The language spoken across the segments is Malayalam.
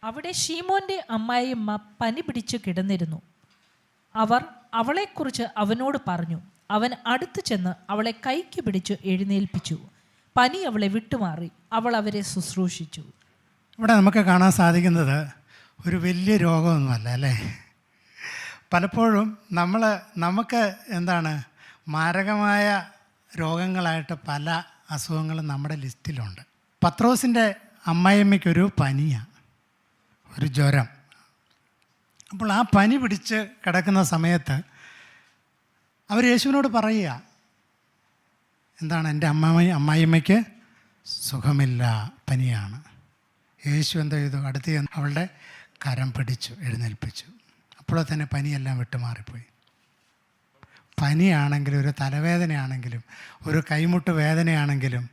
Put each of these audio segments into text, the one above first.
അവിടെ ശീമോന്റെ അമ്മായിയമ്മ പനി പിടിച്ചു കിടന്നിരുന്നു. അവർ അവളെക്കുറിച്ച് അവനോട് പറഞ്ഞു. അവൻ അടുത്തു ചെന്ന് അവളെ കൈക്ക് പിടിച്ചു എഴുന്നേൽപ്പിച്ചു. പനി അവളെ വിട്ടുമാറി. അവൾ അവരെ ശുശ്രൂഷിച്ചു. ഇവിടെ നമുക്ക് കാണാൻ സാധിക്കുന്നത് ഒരു വലിയ രോഗമൊന്നുമല്ല അല്ലേ. പലപ്പോഴും നമുക്ക് മാരകമായ രോഗങ്ങളായിട്ട് പല അസുഖങ്ങളും നമ്മുടെ ലിസ്റ്റിലുണ്ട്. പത്രോസിൻ്റെ അമ്മായിയമ്മയ്ക്കൊരു പനിയാണ്, ഒരു ജ്വരം. അപ്പോൾ ആ പനി പിടിച്ച് കിടക്കുന്ന സമയത്ത് അവർ യേശുവിനോട് പറയുക, എൻ്റെ അമ്മായിയമ്മയ്ക്ക് സുഖമില്ല, പനിയാണ്. യേശു എന്താ ചെയ്തു? അടുത്ത് അവളുടെ കരം പിടിച്ചു എഴുന്നേൽപ്പിച്ചു. അപ്പോൾ തന്നെ പനിയെല്ലാം വിട്ടുമാറിപ്പോയി. പനിയാണെങ്കിലും ഒരു തലവേദനയാണെങ്കിലും ഒരു കൈമുട്ട് വേദനയാണെങ്കിലും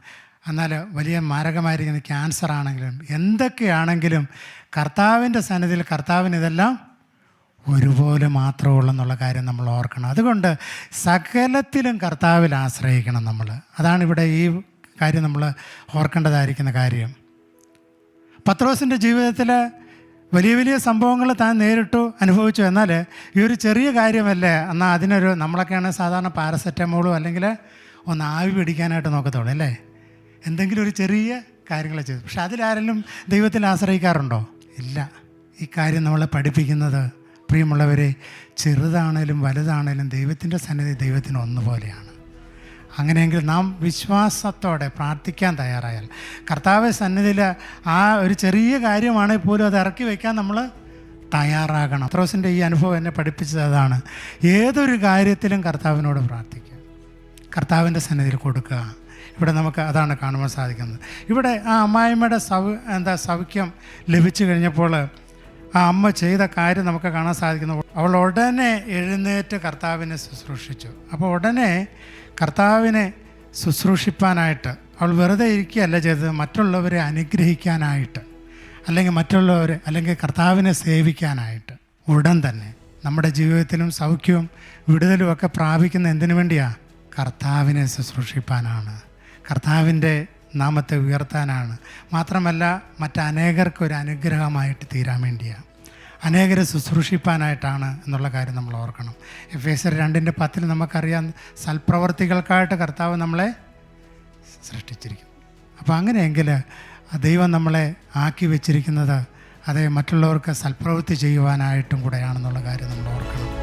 എന്നാൽ വലിയ മാരകമായിരിക്കുന്ന ക്യാൻസർ ആണെങ്കിലും എന്തൊക്കെയാണെങ്കിലും കർത്താവിൻ്റെ സന്നിധിയിൽ കർത്താവിന് ഇതെല്ലാം ഒരുപോലെ മാത്രമുള്ളൂ എന്നുള്ള കാര്യം നമ്മൾ ഓർക്കണം. അതുകൊണ്ട് സകലത്തിലും കർത്താവിൽ ആശ്രയിക്കണം നമ്മൾ. അതാണ് ഇവിടെ ഈ കാര്യം നമ്മൾ ഓർക്കേണ്ടതായിരിക്കുന്ന കാര്യം. പത്രോസിൻ്റെ ജീവിതത്തിൽ വലിയ വലിയ സംഭവങ്ങൾ താൻ നേരിട്ടു അനുഭവിച്ചു. എന്നാൽ ഈ ഒരു ചെറിയ കാര്യമല്ലേ, എന്നാൽ അതിനൊരു നമ്മളൊക്കെയാണ് സാധാരണ പാരസെറ്റമോളും അല്ലെങ്കിൽ ഒന്ന് ആവി പിടിക്കാനായിട്ട് നോക്കത്തുള്ളൂ അല്ലേ, എന്തെങ്കിലും ഒരു ചെറിയ കാര്യങ്ങൾ ചെയ്തു. പക്ഷെ അതിലാരെങ്കിലും ദൈവത്തിൽ ആശ്രയിക്കാറുണ്ടോ? ഇല്ല. ഈ കാര്യം നമ്മളെ പഠിപ്പിക്കുന്നത് പ്രിയമുള്ളവരെ, ചെറുതാണേലും വലുതാണേലും ദൈവത്തിൻ്റെ സന്നിധി ദൈവത്തിന് ഒന്നുപോലെയാണ്. അങ്ങനെയെങ്കിൽ നാം വിശ്വാസത്തോടെ പ്രാർത്ഥിക്കാൻ തയ്യാറായാൽ കർത്താവ് സന്നിധിയിൽ ആ ഒരു ചെറിയ കാര്യമാണെങ്കിൽ പോലും അത് ഇറക്കി വയ്ക്കാൻ നമ്മൾ തയ്യാറാകണം. പത്രോസിൻ്റെ ഈ അനുഭവം എന്നെ പഠിപ്പിച്ചത് അതാണ്. ഏതൊരു കാര്യത്തിലും കർത്താവിനോട് പ്രാർത്ഥിക്കുക, കർത്താവിൻ്റെ സന്നിധിയിൽ കൊടുക്കുക. ഇവിടെ നമുക്ക് അതാണ് കാണുവാൻ സാധിക്കുന്നത്. ഇവിടെ ആ അമ്മായിമ്മയുടെ സൗഖ്യം ലഭിച്ചു കഴിഞ്ഞപ്പോൾ ആ അമ്മ ചെയ്ത കാര്യം നമുക്ക് കാണാൻ സാധിക്കുന്നു. അവൾ ഉടനെ എഴുന്നേറ്റ് കർത്താവിനെ ശുശ്രൂഷിച്ചു. അപ്പോൾ ഉടനെ കർത്താവിനെ ശുശ്രൂഷിപ്പാനായിട്ട് അവൾ വെറുതെ ഇരിക്കുകയല്ല ചെയ്തത്, മറ്റുള്ളവരെ അനുഗ്രഹിക്കാനായിട്ട് അല്ലെങ്കിൽ കർത്താവിനെ സേവിക്കാനായിട്ട്. ഉടൻ തന്നെ നമ്മുടെ ജീവിതത്തിലും സൗഖ്യവും വിടുതലും ഒക്കെ പ്രാപിക്കുന്ന എന്തിനു വേണ്ടിയാണ്? കർത്താവിനെ ശുശ്രൂഷിപ്പാനാണ്, കർത്താവിൻ്റെ നാമത്തെ ഉയർത്താനാണ്. മാത്രമല്ല മറ്റനേകർക്ക് ഒരു അനുഗ്രഹമായിട്ട് തീരാൻ വേണ്ടിയാണ്, അനേകരെ ശുശ്രൂഷിപ്പാനായിട്ടാണ് എന്നുള്ള കാര്യം നമ്മൾ ഓർക്കണം. എഫേസ്യർ 2:10 നമുക്കറിയാം, സൽപ്രവർത്തികൾക്കായിട്ട് കർത്താവ് നമ്മളെ സൃഷ്ടിച്ചിരിക്കുന്നു. അപ്പോൾ അങ്ങനെയെങ്കിൽ ദൈവം നമ്മളെ ആക്കി വെച്ചിരിക്കുന്നത് അതേ മറ്റുള്ളവർക്ക് സൽപ്രവൃത്തി ചെയ്യുവാനായിട്ടും കൂടെയാണെന്നുള്ള കാര്യം നമ്മൾ ഓർക്കണം.